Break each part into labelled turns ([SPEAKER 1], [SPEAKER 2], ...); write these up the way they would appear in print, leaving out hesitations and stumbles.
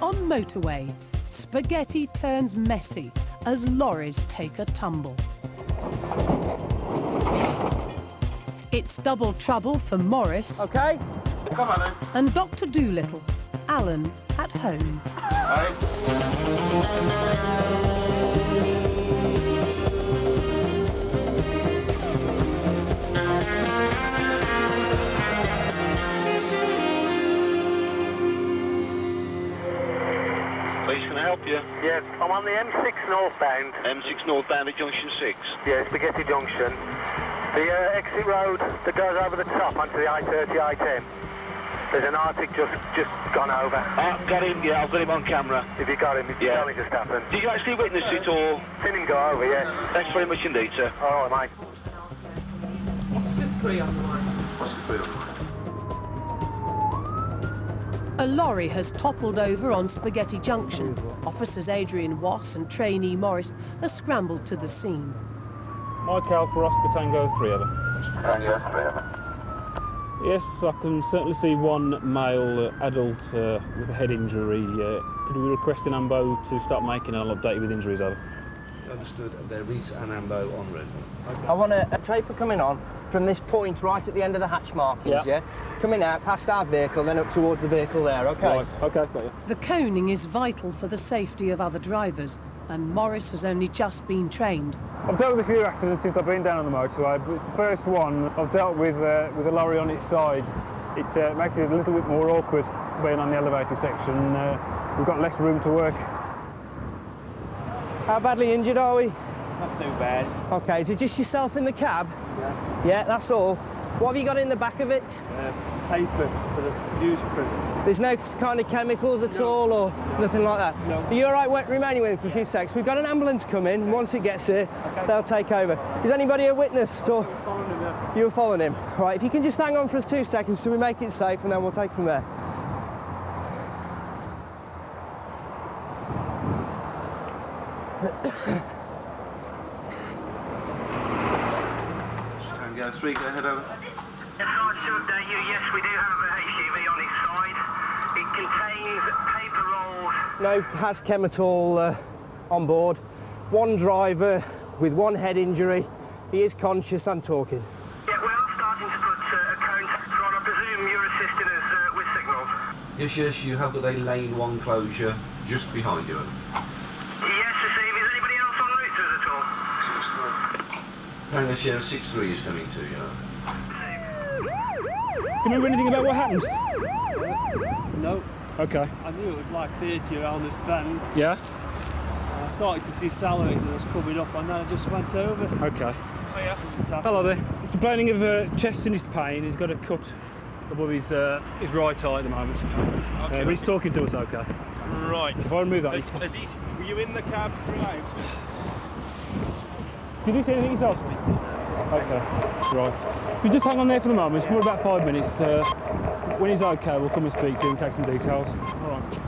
[SPEAKER 1] on motorway, spaghetti turns messy as lorries take a tumble. It's double trouble for Morris.
[SPEAKER 2] Okay. Come on then.
[SPEAKER 1] And Dr. Dolittle, Alan, at home.
[SPEAKER 2] Right.
[SPEAKER 3] Please, can I help you?
[SPEAKER 4] Yeah, I'm on the M6 northbound.
[SPEAKER 3] M6 northbound at Junction 6.
[SPEAKER 4] Yeah, Spaghetti Junction. The exit road that goes over the top onto the I-30, I-10. There's an Arctic just gone over.
[SPEAKER 3] Got him, yeah, I've got him on camera.
[SPEAKER 4] If you got him, if you tell me just happened.
[SPEAKER 3] Did you actually witness it or?
[SPEAKER 4] Seen him go over, yeah.
[SPEAKER 3] Thanks very much indeed, sir.
[SPEAKER 4] All right, mate.
[SPEAKER 5] Oscar 3 on the line.
[SPEAKER 3] Oscar 3 on the line.
[SPEAKER 1] A lorry has toppled over on Spaghetti Junction. Officers Adrian Wass and trainee Morris have scrambled to the scene.
[SPEAKER 6] Michael for Oscar Tango 3, over.
[SPEAKER 3] Tango 3, over.
[SPEAKER 6] Yes, I can certainly see one male adult with a head injury. Could we request an AMBO to start making an update with injuries, over?
[SPEAKER 7] Understood. There is an AMBO en route.
[SPEAKER 2] I want a taper coming on from this point right at the end of the hatch markings, yeah? Coming out past our vehicle, then up towards the vehicle there, okay?
[SPEAKER 6] Right, okay, got you.
[SPEAKER 1] The coning is vital for the safety of other drivers, and Morris has only just been trained.
[SPEAKER 6] I've dealt with a few accidents since I've been down on the motorway, but the first one I've dealt with a lorry on its side. It makes it a little bit more awkward being on the elevated section. We've got less room to work.
[SPEAKER 2] How badly injured are we?
[SPEAKER 6] Not too bad.
[SPEAKER 2] Okay, is it just yourself in the cab?
[SPEAKER 6] Yeah.
[SPEAKER 2] Yeah, that's all. What have you got in the back of it?
[SPEAKER 6] Paper for the newsprint.
[SPEAKER 2] There's no kind of chemicals at all or nothing like that?
[SPEAKER 6] No.
[SPEAKER 2] Are you all right remaining with him for a few seconds? We've got an ambulance coming. Once it gets here, they'll take over. Is anybody a witness? Or
[SPEAKER 6] Following him, yeah.
[SPEAKER 2] you were following him? Right, if you can just hang on for us 2 seconds till we make it safe and then we'll take from there.
[SPEAKER 7] Tango 3, go ahead, over.
[SPEAKER 4] Yes, I'd to update you. Yes, we do have a HGV on its side. It contains paper rolls.
[SPEAKER 2] No has chem at all on board. One driver with one head injury. He is conscious and talking.
[SPEAKER 4] Yeah, we are starting to put a cone taper on. I presume you're assisting us with signals.
[SPEAKER 7] Yes, you have got a lane 1 closure just behind you.
[SPEAKER 4] Yes, Steve. Is anybody else en route to us at all?
[SPEAKER 7] Tango Sierra 6-3 is coming to you.
[SPEAKER 6] Can you remember anything about what happened?
[SPEAKER 8] No.
[SPEAKER 6] Okay.
[SPEAKER 8] I knew it was like 30 around this bend.
[SPEAKER 6] Yeah?
[SPEAKER 8] I started to decelerate and I was coming up and then I just went over.
[SPEAKER 6] Okay.
[SPEAKER 8] Oh, yeah.
[SPEAKER 6] Hello there. He's complaining of chest and his pain. He's got a cut above his right eye at the moment.
[SPEAKER 8] Okay.
[SPEAKER 6] But he's talking to us okay.
[SPEAKER 8] Right.
[SPEAKER 6] If I remove that...
[SPEAKER 8] Were you in the cab throughout?
[SPEAKER 6] Did you see anything yourself? Okay, right. You just hang on there for the moment. It's more about 5 minutes. When he's okay, we'll come and speak to him and take some details. All right.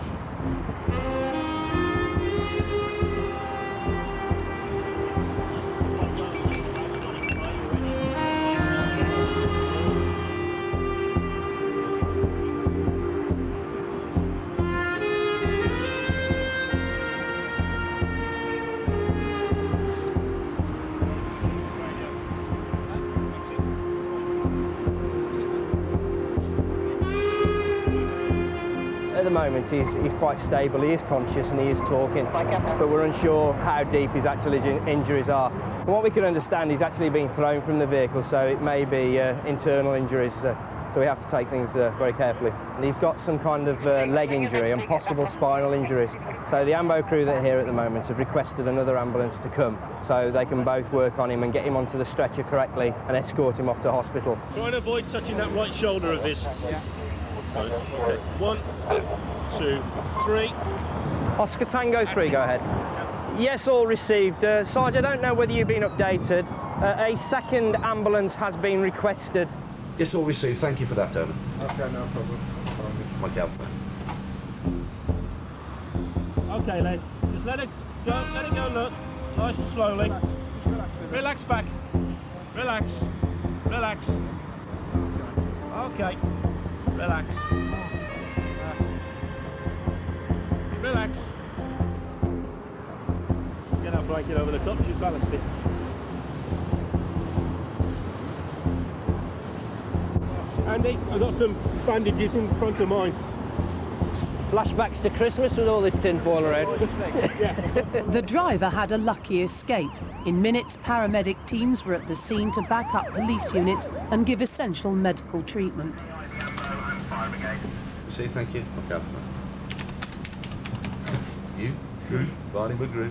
[SPEAKER 2] At the moment he's quite stable, he is conscious and he is talking, but we're unsure how deep his actual injuries are. From what we can understand, he's actually been thrown from the vehicle, so it may be internal injuries, so we have to take things very carefully. And he's got some kind of leg injury and possible spinal injuries, so the AMBO crew that are here at the moment have requested another ambulance to come so they can both work on him and get him onto the stretcher correctly and escort him off to hospital.
[SPEAKER 8] Try and avoid touching that right shoulder of his. Yeah. Okay. 1, 2, 3.
[SPEAKER 2] Oscar Tango 3, go ahead. Yes, all received. Sarge, I don't know whether you've been updated. A second ambulance has been requested.
[SPEAKER 7] Yes, all received. Thank you for that, over.
[SPEAKER 6] Okay, no problem.
[SPEAKER 7] Michael.
[SPEAKER 8] Okay, Les. Just let it go, look. Nice and slowly. Relax back. Relax. Relax. Okay. Relax. Relax. Get that blanket over the top, she's balanced it. Andy, I've got some bandages in front of mine.
[SPEAKER 2] Flashbacks to Christmas with all this tinfoil around.
[SPEAKER 8] Yeah.
[SPEAKER 1] The driver had a lucky escape. In minutes, paramedic teams were at the scene to back up police units and give essential medical treatment.
[SPEAKER 7] See, thank you. Okay. You? Good. Barney McGrew.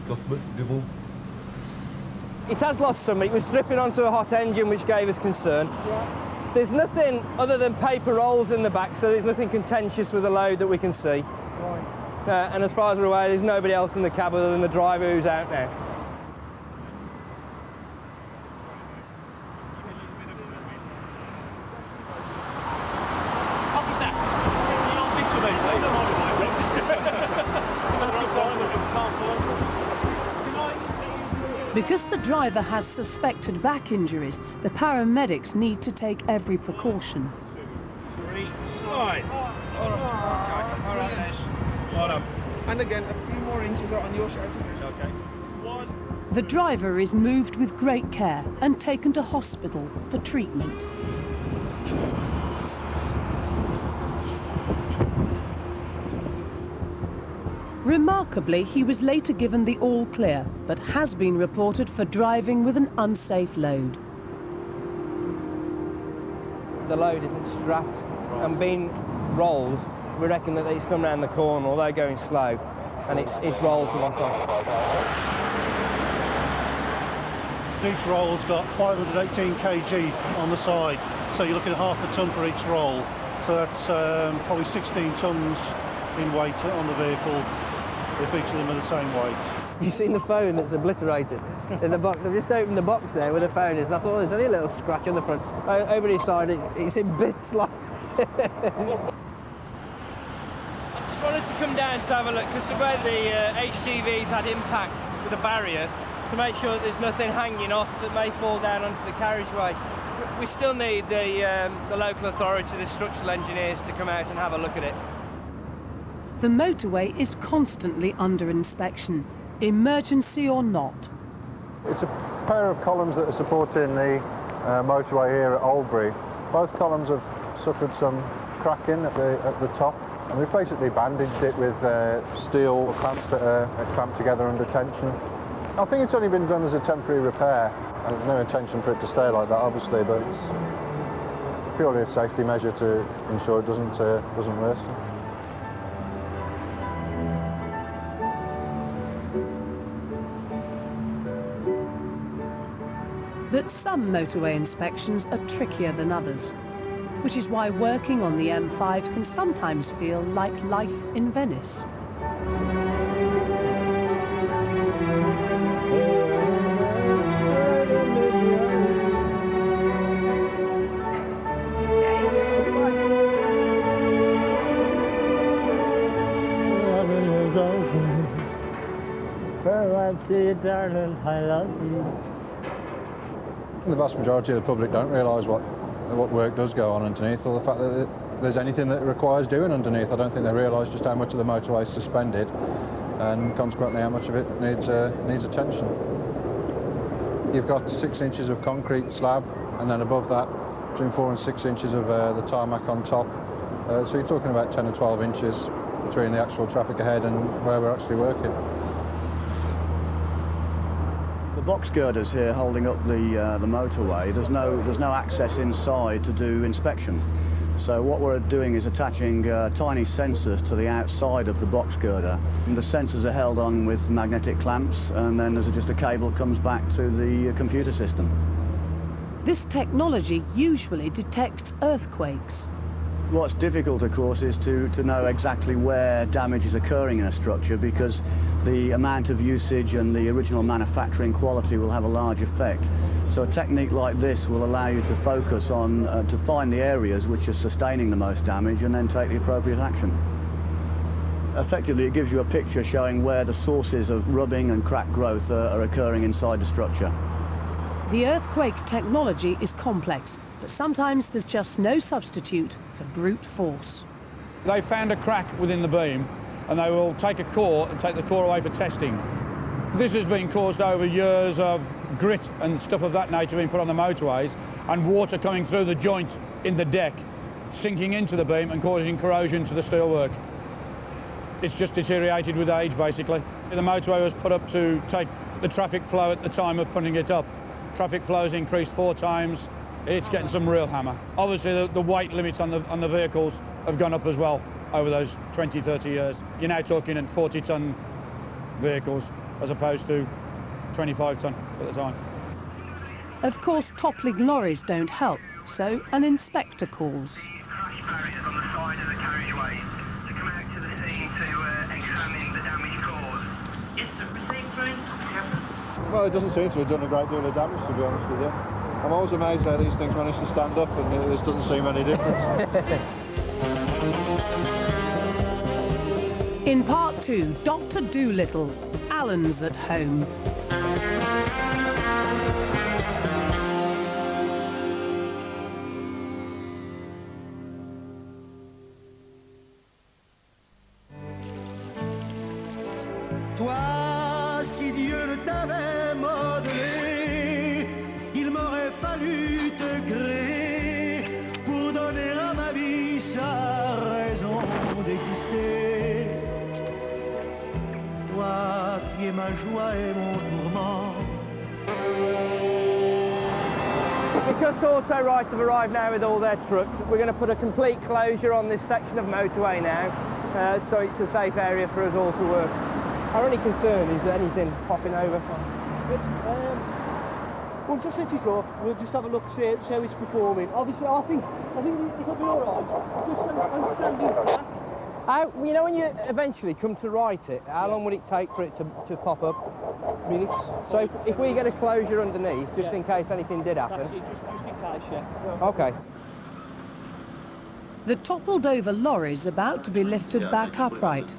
[SPEAKER 7] Cuthbert Dibble.
[SPEAKER 2] It has lost some. It was dripping onto a hot engine, which gave us concern. There's nothing other than paper rolls in the back, so there's nothing contentious with the load that we can see. Right. And as far as we're aware, there's nobody else in the cab other than the driver who's out now.
[SPEAKER 8] Officer, you on this with me, please?
[SPEAKER 1] Because the driver has suspected back injuries, the paramedics need to take every precaution.
[SPEAKER 8] 3, slide. All right, Les. Well done.
[SPEAKER 9] And again, a few more inches on your shoulder.
[SPEAKER 8] Okay. 1.
[SPEAKER 1] The driver is moved with great care and taken to hospital for treatment. Remarkably, he was later given the all clear, but has been reported for driving with an unsafe load.
[SPEAKER 2] The load isn't strapped and being rolled, we reckon that it's come round the corner, although going slow, and it's rolled to one side.
[SPEAKER 8] Each roll's got 518 kg on the side, so you're looking at half a tonne for each roll. So that's probably 16 tonnes in weight on the vehicle, if each of them are the same weight.
[SPEAKER 2] You've seen the phone that's obliterated in the box. I've just opened the box there where the phone is, and I thought there's only a little scratch on the front. Over his side, it's in bits like... I just wanted to come down to have a look, because the way the HGVs had impact with the barrier, to make sure that there's nothing hanging off that may fall down onto the carriageway. We still need the local authority, the structural engineers, to come out and have a look at it.
[SPEAKER 1] The motorway is constantly under inspection, emergency or not.
[SPEAKER 10] It's a pair of columns that are supporting the motorway here at Oldbury. Both columns have suffered some cracking at the top, and we've basically bandaged it with steel clamps that are clamped together under tension. I think it's only been done as a temporary repair, and there's no intention for it to stay like that, obviously, but it's purely a safety measure to ensure it doesn't worsen.
[SPEAKER 1] But some motorway inspections are trickier than others, which is why working on the M5 can sometimes feel like life in Venice.
[SPEAKER 11] Farewell to you, darling, I love you.
[SPEAKER 10] The vast majority of the public don't realise what work does go on underneath, or the fact that there's anything that requires doing underneath. I don't think they realise just how much of the motorway is suspended, and consequently how much of it needs attention. You've got 6 inches of concrete slab, and then above that, between 4 and 6 inches of the tarmac on top. So you're talking about 10 or 12 inches between the actual traffic ahead and where we're actually working.
[SPEAKER 11] The box girders here holding up the motorway, there's no access inside to do inspection. So what we're doing is attaching tiny sensors to the outside of the box girder. And the sensors are held on with magnetic clamps, and then there's just a cable that comes back to the computer system.
[SPEAKER 1] This technology usually detects earthquakes.
[SPEAKER 11] What's difficult, of course, is to know exactly where damage is occurring in a structure, because the amount of usage and the original manufacturing quality will have a large effect. So a technique like this will allow you to focus on, to find the areas which are sustaining the most damage and then take the appropriate action. Effectively, it gives you a picture showing where the sources of rubbing and crack growth are occurring inside the structure.
[SPEAKER 1] The earthquake technology is complex, but sometimes there's just no substitute for brute force.
[SPEAKER 6] They found a crack within the beam,
[SPEAKER 12] and they will take a core and take the core away for testing. This has been caused over years of grit and stuff of that nature being put on the motorways, and water coming through the joint in the deck, sinking into the beam and causing corrosion to the steelwork. It's just deteriorated with age, basically. The motorway was put up to take the traffic flow at the time of putting it up. Traffic flow's increased 4 times. It's getting some real hammer. Obviously, the weight limits on the vehicles have gone up as well over those 20, 30 years. You're now talking at 40-ton vehicles as opposed to 25-ton at the time.
[SPEAKER 1] Of course, toppling lorries don't help, so an inspector calls.
[SPEAKER 4] Barriers on the side of the carriageways to come out to the scene to examine the damage caused.
[SPEAKER 5] Yes, sir. Proceed through.
[SPEAKER 10] Well, it doesn't seem to have done a great deal of damage, to be honest with you. I'm always amazed how these things manage to stand up, and this doesn't seem any different.
[SPEAKER 1] In part 2, Dr. Dolittle, Alan's at home.
[SPEAKER 13] Toi, si Dieu ne t'avait modelé, il m'aurait fallu te créer pour donner à ma vie sa raison d'exister. Toi qui es ma joie et mon tourment.
[SPEAKER 2] Because Auto-Right have arrived now with all their trucks, we're going to put a complete closure on this section of motorway now, so it's a safe area for us all to work. Our only concern is anything popping over.
[SPEAKER 14] We'll just set it up, we'll just have a look, see how it's performing. Obviously, I think it'll be alright. Just I'm standing flat.
[SPEAKER 2] You know, when you eventually come to write it, how long would it take for it to pop up?
[SPEAKER 14] Minutes.
[SPEAKER 2] So if we get a closure underneath, just in case anything did happen.
[SPEAKER 14] That's it, just in case, yeah.
[SPEAKER 2] Okay.
[SPEAKER 1] The toppled over lorry is about to be lifted back upright,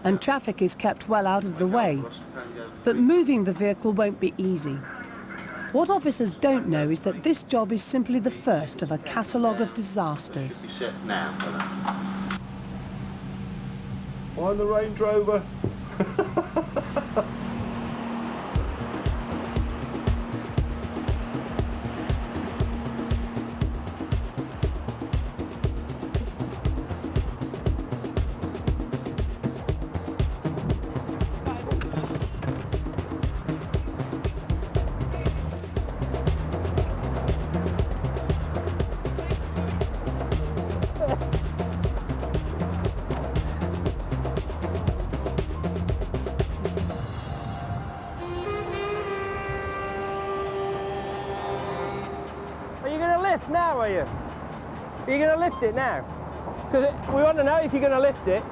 [SPEAKER 1] and traffic is kept well out of the way. But moving the vehicle won't be easy. What officers don't know is that this job is simply the first of a catalogue of disasters.
[SPEAKER 7] Should be set now.
[SPEAKER 10] I'm the Range Rover.
[SPEAKER 2] Now, are you? Are you going to lift it now? Because we want to know if you're going to lift it.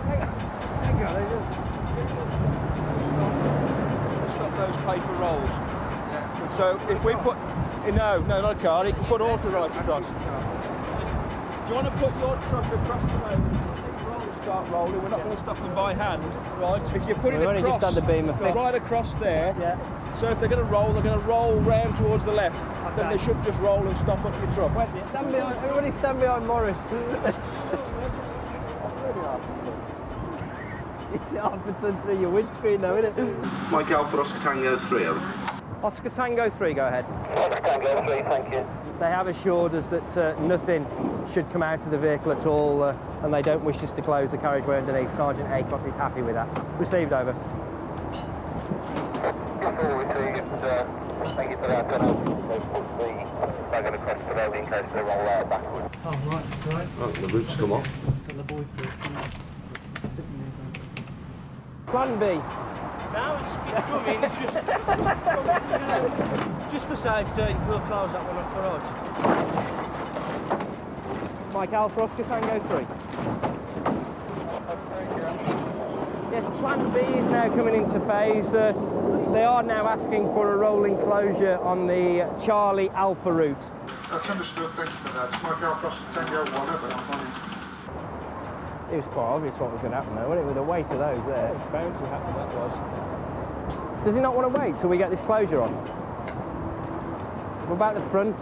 [SPEAKER 2] Hang on.
[SPEAKER 12] Stop those paper rolls. Yeah. So if we put... No, not a car. You can put Auto-Right across. Do you want to put your truck across the road? Start rolling. We're not going to stop them by hand, right? If you put it across,
[SPEAKER 2] just had the beam of
[SPEAKER 12] right across there. Yeah. So if they're going to roll round towards the left. Okay. Then they should just roll and stop up your truck.
[SPEAKER 2] Everybody stand behind Morris. It's half a ton through your windscreen though, isn't it?
[SPEAKER 7] Mike Alpha Oscar Tango 3, over.
[SPEAKER 2] Oscar Tango 3, go ahead.
[SPEAKER 4] Oscar Tango 3, thank you.
[SPEAKER 2] They have assured us that nothing should come out of the vehicle at all, and they don't wish us to close the carriageway underneath. Sergeant Aycock is happy with that. Received, over.
[SPEAKER 4] Thank you for that. They've put the wagon across the road in case they roll out backwards.
[SPEAKER 14] Oh, right.
[SPEAKER 7] Oh, the roof's come off.
[SPEAKER 14] The boys
[SPEAKER 2] Plan B.
[SPEAKER 14] No, it's coming, it's just for safety, we'll close that one off for us.
[SPEAKER 2] Mike Alpha Oscar Tango 3. Yes, Plan B is now coming into phase. They are now asking for a rolling closure on the Charlie Alpha route.
[SPEAKER 10] That's understood, thank you for that. It's Mike Alpha Oscar Tango 1, over.
[SPEAKER 2] It was quite obvious what was going to happen though, wasn't it? With the weight of those there.
[SPEAKER 12] It's bound to happen, that was.
[SPEAKER 2] Does he not want to wait till we get this closure on? What about the front?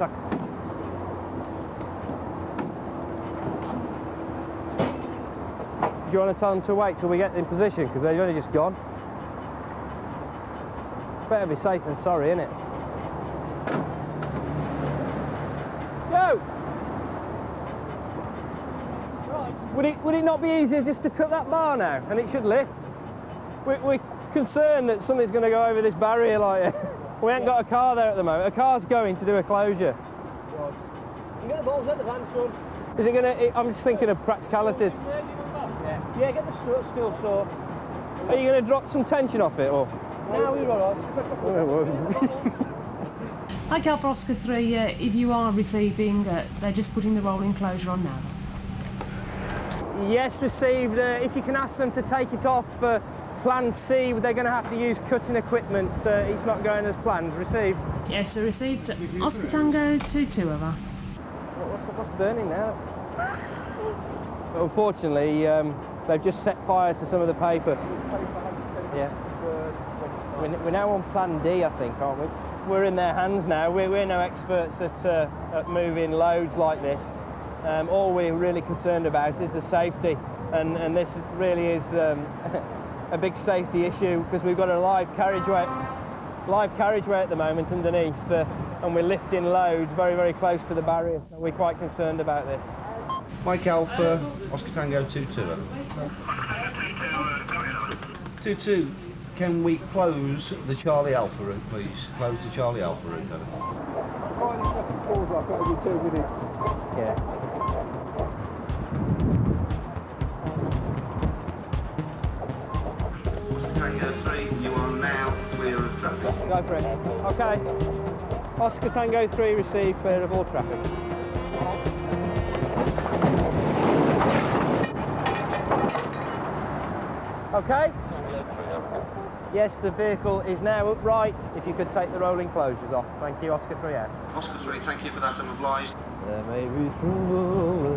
[SPEAKER 2] Do you want to tell them to wait till we get in position, because they've only just gone? Better be safe than sorry, innit? Go! Would it not be easier just to cut that bar now, and it should lift? We're concerned that something's going to go over this barrier like we ain't got a car there at the moment. A car's going to do a closure.
[SPEAKER 14] You get the balls at the van, son.
[SPEAKER 2] Is it going to... I'm just thinking of practicalities.
[SPEAKER 14] Yeah, get the steel saw.
[SPEAKER 2] Are you going to drop some tension off it, or...?
[SPEAKER 14] No, we're all right.
[SPEAKER 5] Hi, Cal for Oscar 3, if you are receiving, they're just putting the rolling closure on now.
[SPEAKER 2] Yes, received. If you can ask them to take it off for plan C, they're going to have to use cutting equipment. It's not going as planned. Received.
[SPEAKER 5] Yes, sir, received. Oscar Tango 2-2, over.
[SPEAKER 2] What's burning now? Unfortunately, they've just set fire to some of the paper. Yeah. We're now on plan D, I think, aren't we? We're in their hands now. We're no experts at moving loads like this. All we're really concerned about is the safety, and this really is a big safety issue, because we've got a live carriageway at the moment underneath, and we're lifting loads very, very close to the barrier. So we're quite concerned about this.
[SPEAKER 7] Mike Alpha, Oscar Tango 2-2. 2-2. Can we close the Charlie Alpha route, please? Close the Charlie Alpha route, Dennis.
[SPEAKER 9] Right, this left pause like every 2 minutes.
[SPEAKER 2] Yeah.
[SPEAKER 3] Tango 3, you are now clear of traffic.
[SPEAKER 2] Go for it. Okay. Oscar Tango 3, receive clear of all traffic. Okay? Yes, the vehicle is now upright. If you could take the rolling closures off. Thank you, Oscar 3 out.
[SPEAKER 3] Oscar 3, thank you for that, I'm obliged.
[SPEAKER 2] There may be trouble.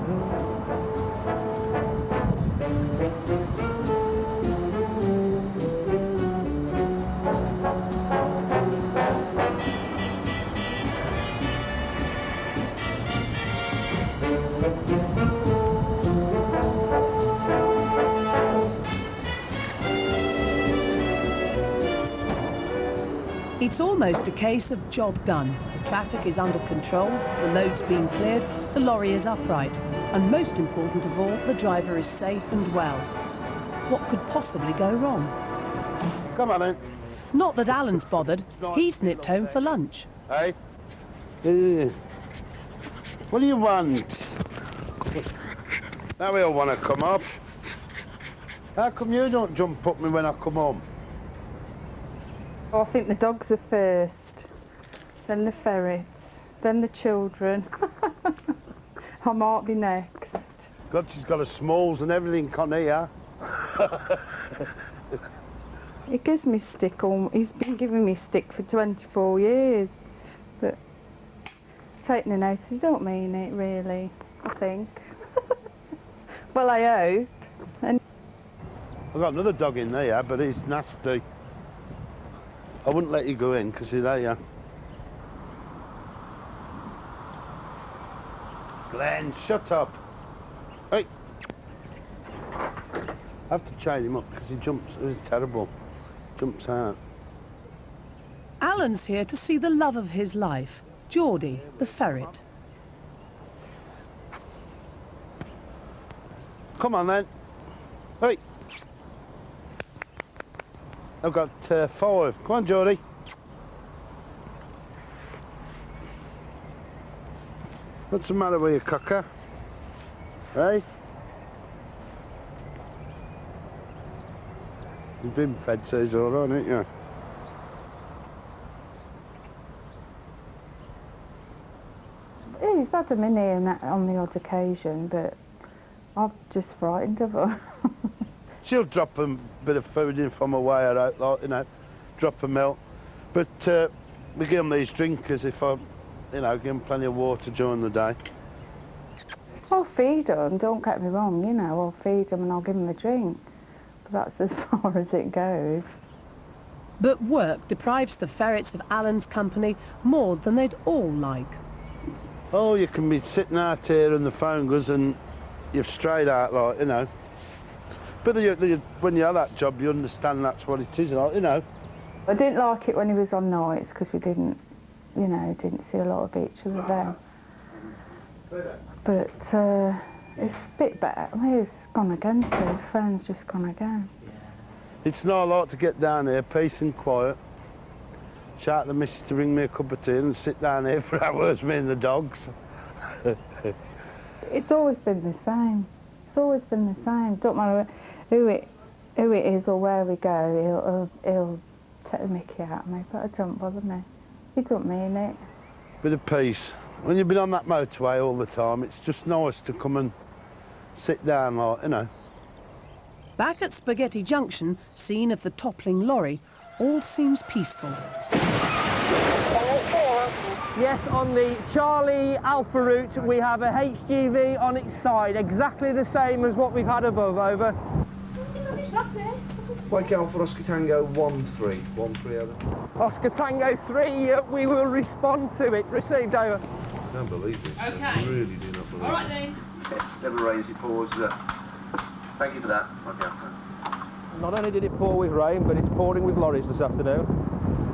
[SPEAKER 1] It's almost a case of job done. The traffic is under control, the load's been cleared, the lorry is upright, and most important of all, the driver is safe and well. What could possibly go wrong?
[SPEAKER 15] Come on then.
[SPEAKER 1] Not that Alan's bothered. He's nipped home for lunch.
[SPEAKER 15] Hey? What do you want? Now we all want to come up. How come you don't jump up me when I come home?
[SPEAKER 16] Oh, I think the dogs are first, then the ferrets, then the children. I might be next.
[SPEAKER 15] God, she's got a smalls and everything on here.
[SPEAKER 16] He gives me stick he's been giving me stick for 24 years. But taking a notice, he don't mean it really, I think. Well, I hope. And
[SPEAKER 15] I've got another dog in there, but he's nasty. I wouldn't let you go in because he's there. Glenn, shut up. Hey. I have to chain him up because he jumps, it's terrible. Jumps out.
[SPEAKER 1] Alan's here to see the love of his life, Geordie, the ferret.
[SPEAKER 15] Come on then. Hey. I've got 5. Come on, Geordie. What's the matter with you, cocker? Hey? You've been fed, so he's all right, ain't you?
[SPEAKER 16] he's had them in here on the odd occasion, but I'm just frightened of her.
[SPEAKER 15] She'll drop a bit of food in from a wire out, like, you know, drop a milk. But we give them these drinkers if I, you know, give them plenty of water during the day.
[SPEAKER 16] I'll feed them, don't get me wrong, you know, I'll feed them and I'll give them a drink. But that's as far as it goes.
[SPEAKER 1] But work deprives the ferrets of Alan's company more than they'd all like.
[SPEAKER 15] Oh, you can be sitting out here and the phone goes and you've strayed out, like, you know. But when you have that job, you understand that's what it is, you know.
[SPEAKER 16] I didn't like it when he was on nights because we didn't, you know, didn't see a lot of each other then. But it's a bit better. I mean, it's gone again too. The phone's just gone again.
[SPEAKER 15] It's not a lot to get down here, peace and quiet. Shout at the missus to bring me a cup of tea and sit down here for hours, me and the dogs.
[SPEAKER 16] It's always been the same. It's always been the same. Don't matter who it is or where we go, he'll take the mickey out of me, but it don't bother me. He don't mean it.
[SPEAKER 15] Bit of peace. When you've been on that motorway all the time, it's just nice to come and sit down, like, you know.
[SPEAKER 1] Back at Spaghetti Junction, scene of the toppling lorry, all seems peaceful.
[SPEAKER 2] Yes, on the Charlie Alpha route, we have a HGV on its side, exactly the same as what we've had above, over.
[SPEAKER 7] Mike Alpha Oscar Tango 1-3. 1-3 over.
[SPEAKER 2] Oscar Tango 3, we will respond to it. Received, over.
[SPEAKER 7] I don't believe this.
[SPEAKER 3] Okay.
[SPEAKER 7] I really do not believe it.
[SPEAKER 3] All right then. It's never rains, it pours. Thank you for that, Mike Alpha.
[SPEAKER 2] Not only did it pour with rain, but it's pouring with lorries this afternoon.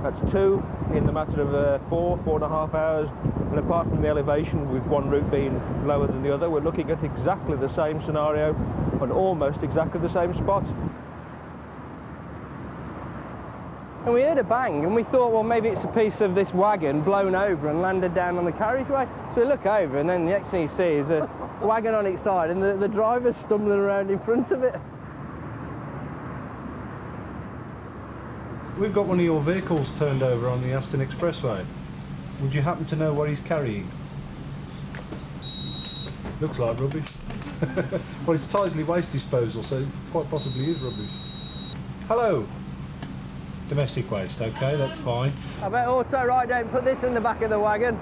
[SPEAKER 2] That's 2 in the matter of 4.5 hours. And apart from the elevation, with one route being lower than the other, we're looking at exactly the same scenario on almost exactly the same spot. And we heard a bang and we thought, well, maybe it's a piece of this wagon blown over and landed down on the carriageway. So we look over and then the next thing you see is a wagon on its side and the driver's stumbling around in front of it.
[SPEAKER 17] We've got one of your vehicles turned over on the Aston Expressway. Would you happen to know what he's carrying? Looks like rubbish. Well, it's Tyseley Waste Disposal, so quite possibly is rubbish. Hello. Domestic waste, okay, that's fine.
[SPEAKER 2] I bet Auto Right don't put this in the back of the wagon.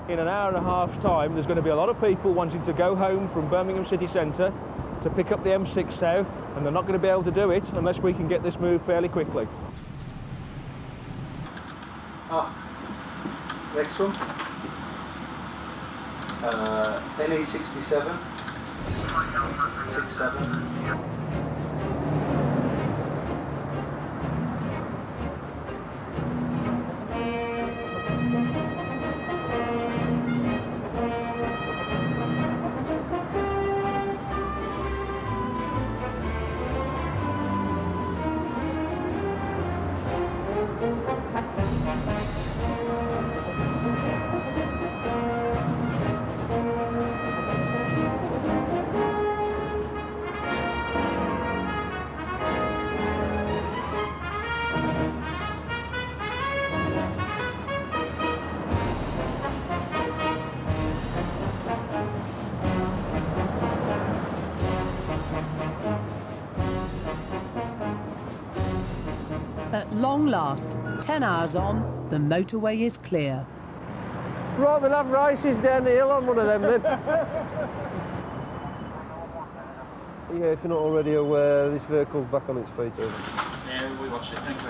[SPEAKER 2] In an hour and a half's time, there's going to be a lot of people wanting to go home from Birmingham city centre to pick up the M6 South, and they're not going to be able to do it unless we can get this moved fairly quickly.
[SPEAKER 17] Next one. NE67. 67.
[SPEAKER 1] At long last, 10 hours on, the motorway is clear.
[SPEAKER 2] Right, we'll have races down the hill on one of them then. Yeah, if you're not already aware, this vehicle's back on its feet.
[SPEAKER 3] Yeah, we watched it, thank you.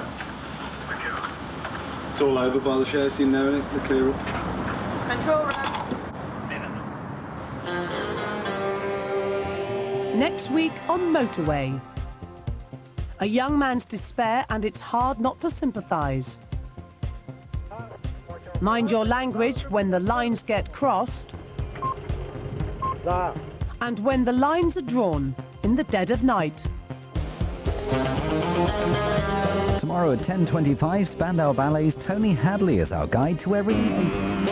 [SPEAKER 17] It's all over by the shouting now, isn't it? The clear up.
[SPEAKER 2] Control room.
[SPEAKER 1] Next week on Motorway. A young man's despair, and it's hard not to sympathise. Mind your language when the lines get crossed. And when the lines are drawn in the dead of night.
[SPEAKER 18] Tomorrow at 10:25, Spandau Ballet's Tony Hadley is our guide to everything.